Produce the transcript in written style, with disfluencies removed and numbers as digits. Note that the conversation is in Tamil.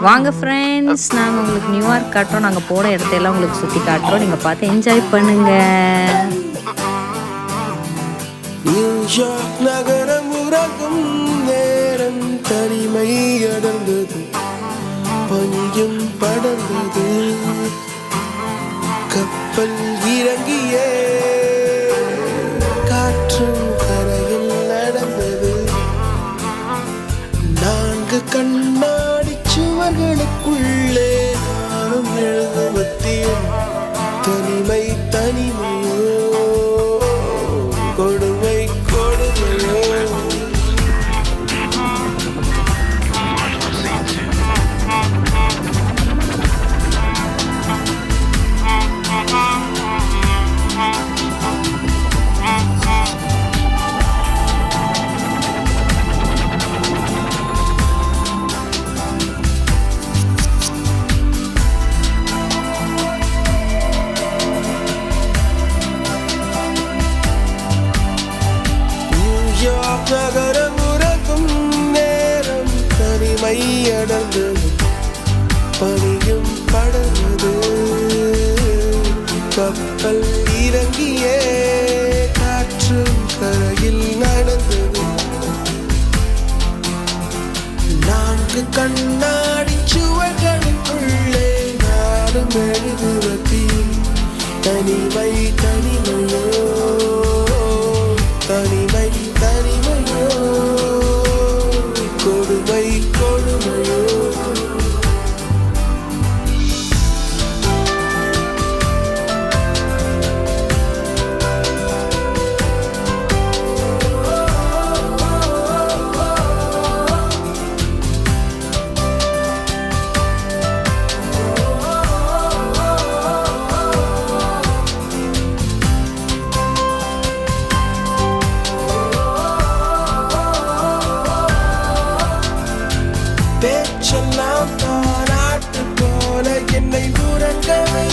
வாங்க ஃப்ரெண்ட்ஸ், நாங்கள் உங்களுக்கு நியூயார்க் காட்டுறோம். நாங்கள் போன இடத்தையெல்லாம் உங்களுக்கு சுற்றி காட்டுறோம். நீங்கள் பார்த்து என்ஜாய் பண்ணுங்க. நியூயார்க் நகரம் உறங்கும் நேரம் தனிமை அடர்ந்தது, பனியும் படர்ந்தது. கப்பல் இறங்கியே காற்றும் கரையில் நடந்தது. 4 கண்ணாடி சுவர்களுக்குள்ளே நானும் எழுதுவத்தியும் தனிமை தனிமையோ கொடுமை கொடுமையோ. நகரம் உறங்கும் நேரம் தனிமை அடர்ந்தது, பனியும் படர்ந்தது. கப்பல் இறங்கியே காற்றும் கரையில் நடந்தது. 4 கண்ணாடி சுவர்களுக்குள்ளே நானும் எழுதுவதி தனிமை தனிமையோ தனிமை தனிமையோ கொடுமை கொடுமையோ. பேச்செல்லாம் தானாட்டு போல என்னை உறங்க வை.